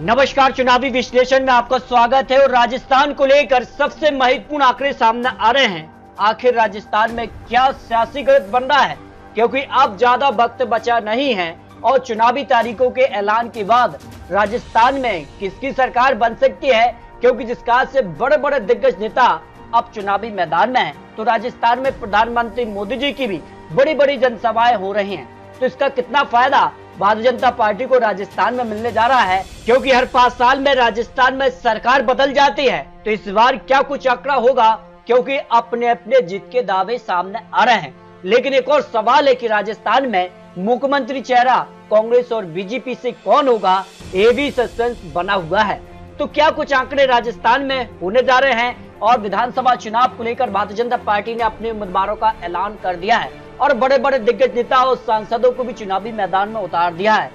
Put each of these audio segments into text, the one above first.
नमस्कार, चुनावी विश्लेषण में आपका स्वागत है। और राजस्थान को लेकर सबसे महत्वपूर्ण आंकड़े सामने आ रहे हैं। आखिर राजस्थान में क्या सियासी गणित बन रहा है, क्योंकि अब ज्यादा वक्त बचा नहीं है और चुनावी तारीखों के ऐलान के बाद राजस्थान में किसकी सरकार बन सकती है, क्योंकि जिस काल से बड़े बड़े दिग्गज नेता अब चुनावी मैदान में हैं, तो राजस्थान में प्रधानमंत्री मोदी जी की भी बड़ी बड़ी जनसभाएं हो रही हैं। तो इसका कितना फायदा भारतीय जनता पार्टी को राजस्थान में मिलने जा रहा है, क्योंकि हर 5 साल में राजस्थान में सरकार बदल जाती है। तो इस बार क्या कुछ आंकड़ा होगा, क्योंकि अपने अपने जीत के दावे सामने आ रहे हैं। लेकिन एक और सवाल है कि राजस्थान में मुख्यमंत्री चेहरा कांग्रेस और बीजेपी से कौन होगा, ये भी सस्पेंस बना हुआ है। तो क्या कुछ आंकड़े राजस्थान में होने जा रहे हैं और विधानसभा चुनाव को लेकर भारतीय जनता पार्टी ने अपने उम्मीदवारों का ऐलान कर दिया है और बड़े बड़े दिग्गज नेता और सांसदों को भी चुनावी मैदान में उतार दिया है।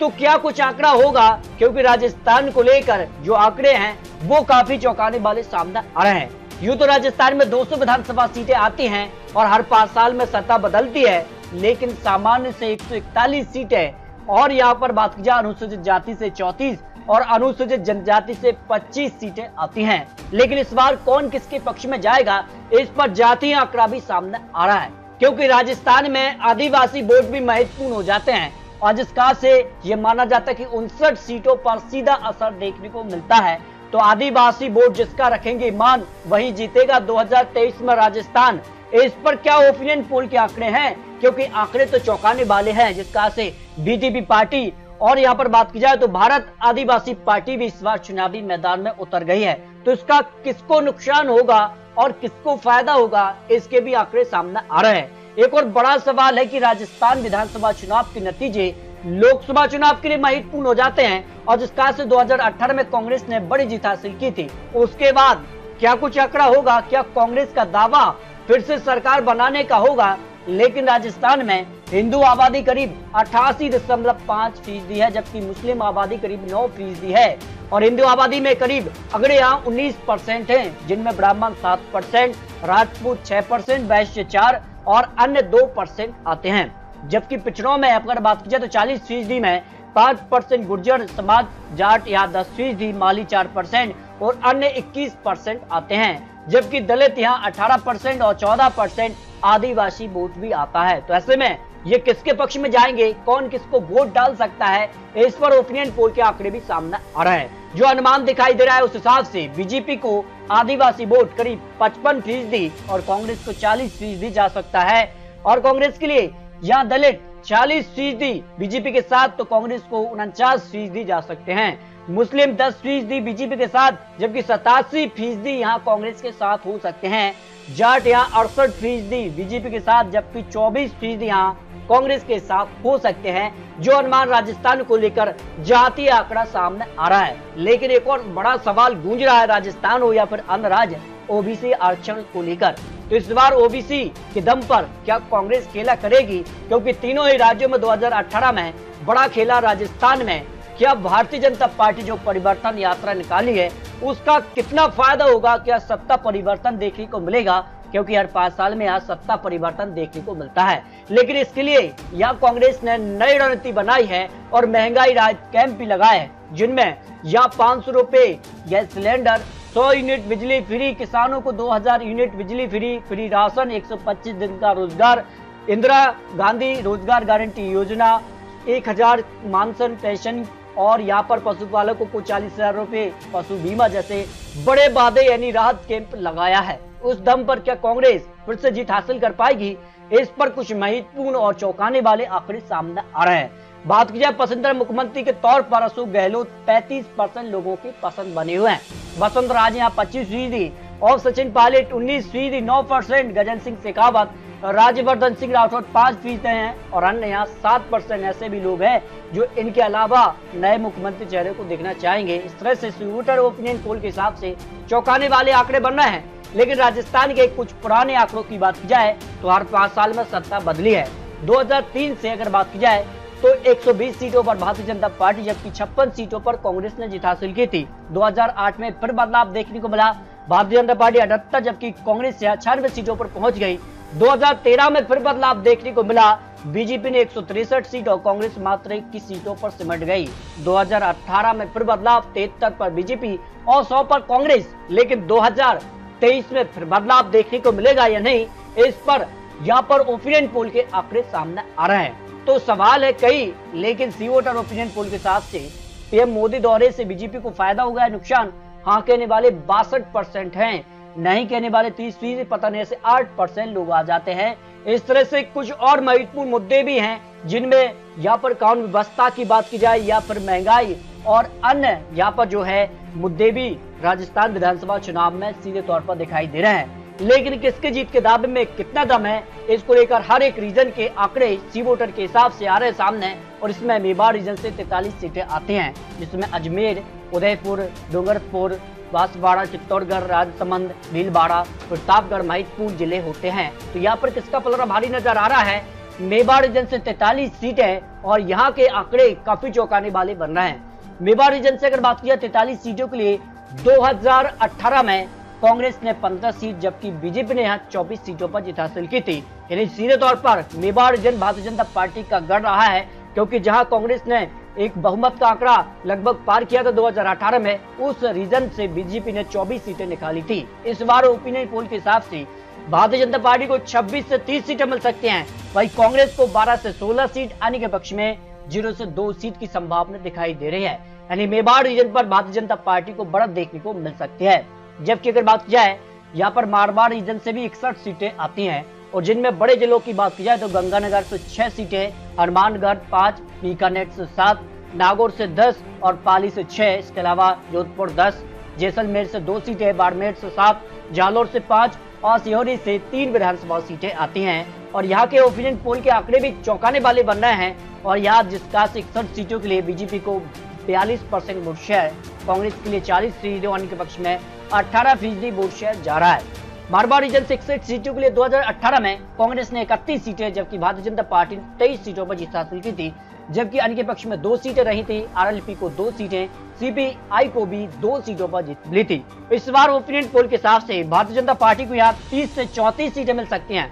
तो क्या कुछ आंकड़ा होगा, क्योंकि राजस्थान को लेकर जो आंकड़े हैं वो काफी चौंकाने वाले सामने आ रहे हैं। यूं तो राजस्थान में 200 विधानसभा सीटें आती हैं और हर 5 साल में सत्ता बदलती है, लेकिन सामान्य से 141 सीटें और यहाँ पर बात की जाए अनुसूचित जाति से 34 और अनुसूचित जनजाति से 25 सीटें आती हैं। लेकिन इस बार कौन किसके पक्ष में जाएगा, इस पर जातीय आंकड़ा भी सामने आ रहा है, क्योंकि राजस्थान में आदिवासी वोट भी महत्वपूर्ण हो जाते हैं और जिस काल से ये माना जाता है कि 59 सीटों पर सीधा असर देखने को मिलता है। तो आदिवासी वोट जिसका रखेंगे मान वही जीतेगा 2023 में राजस्थान। इस पर क्या ओपिनियन पोल के आंकड़े हैं, क्योंकि आंकड़े तो चौंकाने वाले हैं। जिस काल से बीजेपी पार्टी और यहाँ पर बात की जाए तो भारत आदिवासी पार्टी भी इस बार चुनावी मैदान में उतर गई है। तो इसका किसको नुकसान होगा और किसको फायदा होगा, इसके भी आंकड़े सामने आ रहे हैं। एक और बड़ा सवाल है कि राजस्थान विधानसभा चुनाव के नतीजे लोकसभा चुनाव के लिए महत्वपूर्ण हो जाते हैं और जिस काल से 2018 में कांग्रेस ने बड़ी जीत हासिल की थी, उसके बाद क्या कुछ आंकड़ा होगा, क्या कांग्रेस का दावा फिर से सरकार बनाने का होगा। लेकिन राजस्थान में हिंदू आबादी करीब 88.5% है, जबकि मुस्लिम आबादी करीब 9% है और हिंदू आबादी में करीब अगर यहाँ 19% है, जिनमें ब्राह्मण 7%, राजपूत 6%, वैश्य 4% और अन्य 2% आते हैं। जबकि पिछड़ों में अगर बात की जाए तो 40% में 5% गुर्जर समाज, जाट यहाँ 10%, माली 4% और अन्य 21% आते हैं। जबकि दलित यहाँ 18% और 14% आदिवासी वोट भी आता है। तो ऐसे में ये किसके पक्ष में जाएंगे, कौन किसको वोट डाल सकता है, इस पर ओपिनियन पोल के आंकड़े भी सामने आ रहे हैं। जो अनुमान दिखाई दे रहा है उस हिसाब से बीजेपी को आदिवासी वोट करीब 55% और कांग्रेस को 40% जा सकता है। और कांग्रेस के लिए यहाँ दलित 40% बीजेपी के साथ, तो कांग्रेस को 49% जा सकते हैं। मुस्लिम 10% बीजेपी के साथ, जबकि 87% यहाँ कांग्रेस के साथ हो सकते हैं। जाट यहाँ 68% बीजेपी के साथ, जबकि 24% यहाँ कांग्रेस के साथ हो सकते हैं। जो अनुमान राजस्थान को लेकर जातीय आंकड़ा सामने आ रहा है। लेकिन एक और बड़ा सवाल गूंज रहा है, राजस्थान हो या फिर अन्य राज्य, ओबीसी आरक्षण को लेकर। तो इस बार ओबीसी के दम पर क्या कांग्रेस खेला करेगी, क्योंकि तीनों ही राज्यों में 2018 में बड़ा खेला राजस्थान में। क्या भारतीय जनता पार्टी जो परिवर्तन यात्रा निकाली है उसका कितना फायदा होगा, क्या सत्ता परिवर्तन देखने को मिलेगा, क्योंकि हर 5 साल में यहाँ सत्ता परिवर्तन देखने को मिलता है। लेकिन इसके लिए यहाँ कांग्रेस ने नई रणनीति बनाई है और महंगाई राहत कैंप भी लगाए हैं, जिनमें यहाँ 500 रुपए गैस सिलेंडर, 100 यूनिट बिजली फ्री, किसानों को 2000 यूनिट बिजली फ्री राशन, 125 दिन का रोजगार, इंदिरा गांधी रोजगार गारंटी योजना, 1000 मानधन पेंशन और यहाँ पर पशुपालकों को 40,000 रुपए पशु बीमा जैसे बड़े वादे यानी राहत कैंप लगाया है। उस दम पर क्या कांग्रेस फिर से जीत हासिल कर पाएगी, इस पर कुछ महत्वपूर्ण और चौंकाने वाले आंकड़े सामने आ रहे हैं। बात की जाए पसंदीदा मुख्यमंत्री के तौर पर अशोक गहलोत 35% लोगों की पसंद बने हुए हैं। वसुंधरा राजे यहाँ 25% और सचिन पायलट 19%, 9%, गजेंद्र सिंह शेखावत, राज्यवर्धन सिंह राठौर 5% हैं और अन्य यहाँ 7% ऐसे भी लोग हैं जो इनके अलावा नए मुख्यमंत्री चेहरे को देखना चाहेंगे। इस तरह से ट्विटर ओपिनियन पोल के हिसाब से चौंकाने वाले आंकड़े बन रहे हैं। लेकिन राजस्थान के कुछ पुराने आंकड़ों की बात की जाए तो हर 5 साल में सत्ता बदली है। 2003 से अगर बात की जाए तो 120 सीटों पर भारतीय जनता पार्टी, जबकि 56 सीटों पर कांग्रेस ने जीत हासिल की थी। 2008 में फिर बदलाव देखने को मिला, भारतीय जनता पार्टी 78 जबकि कांग्रेस 96 सीटों पर पहुंच गई। 2013 में फिर बदलाव देखने को मिला, बीजेपी ने 163 सीट और कांग्रेस मात्र 21 सीटों पर सिमट गई। 2018 में फिर बदलाव, 73 पर बीजेपी और 100 पर कांग्रेस। लेकिन 2023 में फिर बदलाव देखने को मिलेगा या नहीं, इस पर यहाँ पर ओपिनियन पोल के आंकड़े सामने आ रहे हैं। तो सवाल है कई, लेकिन सी वोटर ओपिनियन पोल के हिसाब से पीएम मोदी दौरे से बीजेपी को फायदा होगा या नुकसान? हाँ कहने वाले 62% हैं, नहीं कहने वाले 30%, पता नहीं से 8% लोग आ जाते हैं। इस तरह से कुछ और महत्वपूर्ण मुद्दे भी हैं जिनमें यहाँ पर कानून व्यवस्था की बात की जाए या फिर महंगाई और अन्य यहाँ पर जो है मुद्दे भी राजस्थान विधानसभा चुनाव में सीधे तौर पर दिखाई दे रहे हैं। लेकिन किसके जीत के दावे में कितना दम है, इसको लेकर हर एक रीजन के आंकड़े सी वोटर के हिसाब से आ रहे सामने। और इसमें मेवाड़ रीजन से 43 सीटें आती हैं, जिसमें अजमेर, उदयपुर, डूंगरपुर, बांसवाड़ा, चित्तौड़गढ़, राजसमंद, भीलवाड़ा, प्रतापगढ़ महत्वपूर्ण जिले होते हैं। तो यहाँ पर किसका पलड़ा भारी नजर आ रहा है? मेवाड़ रीजन से 43 सीटें और यहाँ के आंकड़े काफी चौंकाने वाले बन रहे हैं। मेवाड़ रीजन से अगर बात किया 43 सीटों के लिए 2018 में कांग्रेस ने 15 सीट जबकि बीजेपी ने यहाँ 24 सीटों पर जीत हासिल की थी। यानी सीधे तौर पर मेवाड़ रीजन भारतीय जनता पार्टी का गढ़ रहा है, क्योंकि जहां कांग्रेस ने एक बहुमत का आंकड़ा लगभग पार किया था 2018 में, उस रीजन से बीजेपी ने 24 सीटें निकाली थी। इस बार ओपिनियन पोल के हिसाब से भारतीय जनता पार्टी को 26 से 30 सीटें मिल सकती हैं, वहीं कांग्रेस को 12 से 16 सीट आने के पक्ष में 0 से 2 सीट की संभावना दिखाई दे रही है। यानी मेवाड़ रीजन पर भारतीय जनता पार्टी को बढ़त देखने को मिल सकती है। जबकि अगर बात की जाए यहाँ पर मारवाड़ रीजन से भी 61 सीटें आती हैं, और जिनमें बड़े जिलों की बात की जाए तो गंगानगर से 6 सीटें, हनुमानगढ़ 5, बीकानेर से 7, नागौर से 10 और पाली से 6, इसके अलावा जोधपुर 10, जैसलमेर से 2 सीटें, बाड़मेर से 7, जालोर से 5 और सिहोरी से 3 विधानसभा सीटें आती हैं। और यहाँ के ओपिनियन पोल के आंकड़े भी चौंकाने वाले बन रहे हैं। और यहाँ जिसका 61 सीटों के लिए बीजेपी को 42% वोट शेयर, कांग्रेस के लिए 40 सीटों आने के पक्ष में 18% वोट शेयर जा रहा है। मारवाड़ रीजन से 61 सीटों के लिए 2018 में कांग्रेस ने 31 सीटें जबकि भारतीय जनता पार्टी ने 23 सीटों पर जीत हासिल की थी, जबकि अन्य के पक्ष में 2 सीटें रही थी। आरएलपी को 2 सीटें, सीपीआई को भी 2 सीटों पर जीत मिली थी। इस बार ओपिनियन पोल के हिसाब से भारतीय जनता पार्टी को यहाँ 30 से 34 सीटें मिल सकती हैं,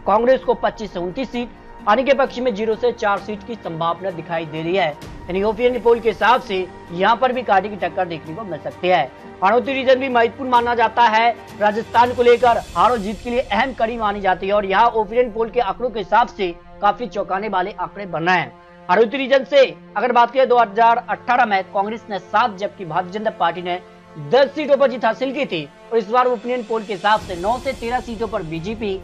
कांग्रेस को 25 से 29 सीट, अन्य के पक्ष में 0 से 4 सीट की संभावना दिखाई दे रही है। यानी ओपिनियन पोल के हिसाब से यहाँ पर भी कांटे की टक्कर देखने को मिल सकती है। हाड़ौती रीजन भी महत्वपूर्ण माना जाता है, राजस्थान को लेकर हार और जीत के लिए अहम कड़ी मानी जाती है। और यहाँ ओपिनियन पोल के आंकड़ों के हिसाब से काफी चौंकाने वाले आंकड़े बन रहे हैं। हाड़ौती रीजन से अगर बात करें 2018 में कांग्रेस ने 7 जबकि भारतीय जनता पार्टी ने 10 सीटों पर जीत हासिल की थी। और इस बार ओपिनियन पोल के हिसाब से 9 से 13 सीटों पर बीजेपी,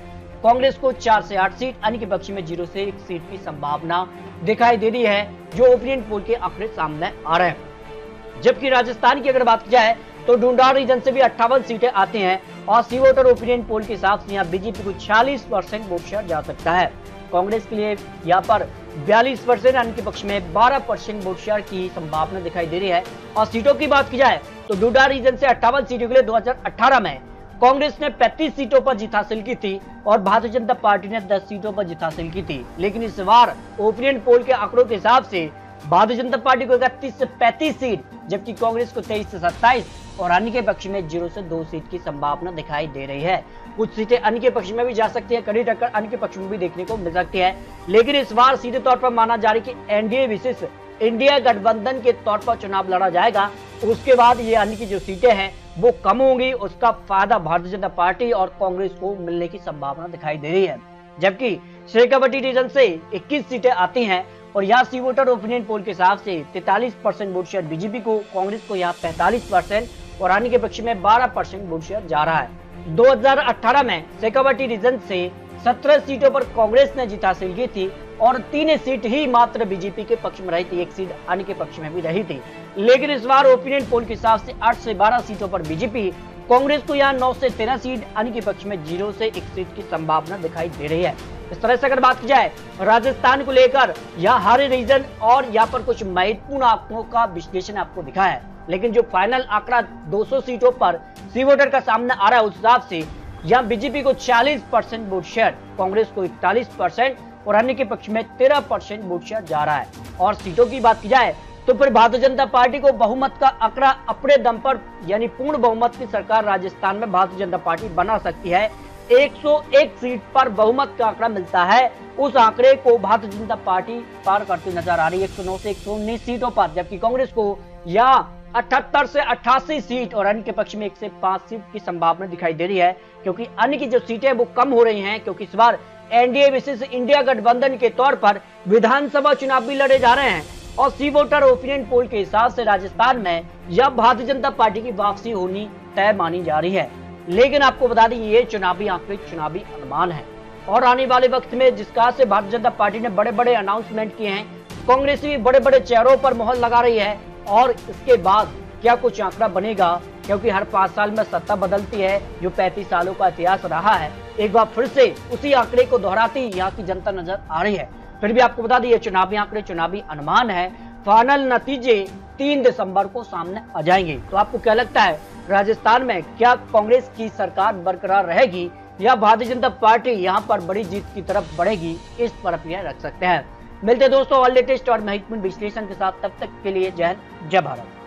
कांग्रेस को 4 से 8 सीट, अन्य के पक्ष में 0 से 1 सीट की संभावना दिखाई दे रही है, जो ओपिनियन पोल के आंकड़े सामने आ रहे हैं। जबकि राजस्थान की अगर बात की जाए तो ढूंढाड़ रीजन से भी 58 सीटें आती हैं और सी वोटर ओपिनियन पोल के हिसाब से यहाँ बीजेपी को 46% वोट शेयर जा सकता है। कांग्रेस के लिए यहाँ पर 42%, अन्य के पक्ष में 12% वोट शेयर की संभावना दिखाई दे रही है। और सीटों की बात की जाए तो ढूंढाड़ रीजन से 58 सीटों के लिए 2018 में कांग्रेस ने 35 सीटों पर जीत हासिल की थी और भारतीय जनता पार्टी ने 10 सीटों पर जीत हासिल की थी। लेकिन इस बार ओपिनियन पोल के आंकड़ों के हिसाब से भारतीय जनता पार्टी को 31 से 35 सीट, जबकि कांग्रेस को 23 से 27 और अन्य के पक्ष में 0 से 2 सीट की संभावना दिखाई दे रही है। कुछ सीटें अन्य के पक्ष में भी जा सकती है, कड़ी टक्कर अन्य के पक्ष में भी देखने को मिल सकती है। लेकिन इस बार सीधे तौर पर माना जा रही कि एनडीए विशेष इंडिया गठबंधन के तौर पर चुनाव लड़ा जाएगा। उसके बाद ये अन्य की जो सीटें हैं वो कम होंगी, उसका फायदा भारतीय जनता पार्टी और कांग्रेस को मिलने की संभावना दिखाई दे रही है। जबकि शेखावटी रीजन से 21 सीटें आती हैं और यहाँ सी वोटर ओपिनियन पोल के हिसाब से 43% वोट शेयर बीजेपी को, कांग्रेस को यहाँ 45% और अन्य के पक्ष में 12% वोट शेयर जा रहा है। 2018 में शेखावटी रीजन से 17 सीटों पर कांग्रेस ने जीत हासिल की थी और 3 सीट ही मात्र बीजेपी के पक्ष में रही थी, 1 सीट अन्य के पक्ष में भी रही थी। लेकिन इस बार ओपिनियन पोल के हिसाब से 8 से 12 सीटों पर बीजेपी, कांग्रेस को यहाँ 9 से 13 सीट, अन्य के पक्ष में 0 से 1 सीट की संभावना दिखाई दे रही है। इस तरह से अगर बात की जाए राजस्थान को लेकर यहाँ हर रीजन और यहाँ पर कुछ महत्वपूर्ण आंकड़ों का विश्लेषण आपको दिखा है, लेकिन जो फाइनल आंकड़ा 200 सीटों पर सी वोटर का सामने आ रहा है उस हिसाब से यहाँ बीजेपी को 40% वोट शेयर, कांग्रेस को 41% और अन्य के पक्ष में 13% वोट शेयर जा रहा है। और सीटों की बात की जाए तो फिर भारतीय जनता पार्टी को बहुमत का आंकड़ा अपने दम पर यानी पूर्ण बहुमत की सरकार राजस्थान में भारतीय जनता पार्टी बना सकती है। 101 सीट पर बहुमत का आंकड़ा मिलता है, उस आंकड़े को भारतीय जनता पार्टी पार करती नजर आ रही है 109 से 119 सीटों पर, जबकि कांग्रेस को यहाँ 78 से 88 सीट और अन्य के पक्ष में 1 से 5 सीट की संभावना दिखाई दे रही है, क्योंकि अन्य की जो सीटें वो कम हो रही हैं, क्योंकि इस बार एनडीए विशेष इंडिया गठबंधन के तौर पर विधानसभा चुनाव भी लड़े जा रहे हैं। और सी वोटर ओपिनियन पोल के हिसाब से राजस्थान में यह भारतीय जनता पार्टी की वापसी होनी तय मानी जा रही है। लेकिन आपको बता दें ये चुनावी आंकड़े चुनावी अनुमान है और आने वाले वक्त में जिस कहा से भारतीय जनता पार्टी ने बड़े बड़े अनाउंसमेंट किए हैं, कांग्रेस भी बड़े बड़े चेहरों पर मोहर लगा रही है और इसके बाद क्या कुछ आंकड़ा बनेगा, क्योंकि हर 5 साल में सत्ता बदलती है, जो 35 सालों का इतिहास रहा है, एक बार फिर से उसी आंकड़े को दोहराती यहाँ की जनता नजर आ रही है। फिर भी आपको बता दें चुनावी आंकड़े चुनावी अनुमान है, फाइनल नतीजे 3 दिसंबर को सामने आ जाएंगे। तो आपको क्या लगता है राजस्थान में क्या कांग्रेस की सरकार बरकरार रहेगी या भारतीय जनता पार्टी यहाँ पर बड़ी जीत की तरफ बढ़ेगी, इस पर आप रख सकते हैं। मिलते दोस्तों और लेटेस्ट और महत्वपूर्ण विश्लेषण के साथ, तब तक के लिए जय हिंद जय भारत।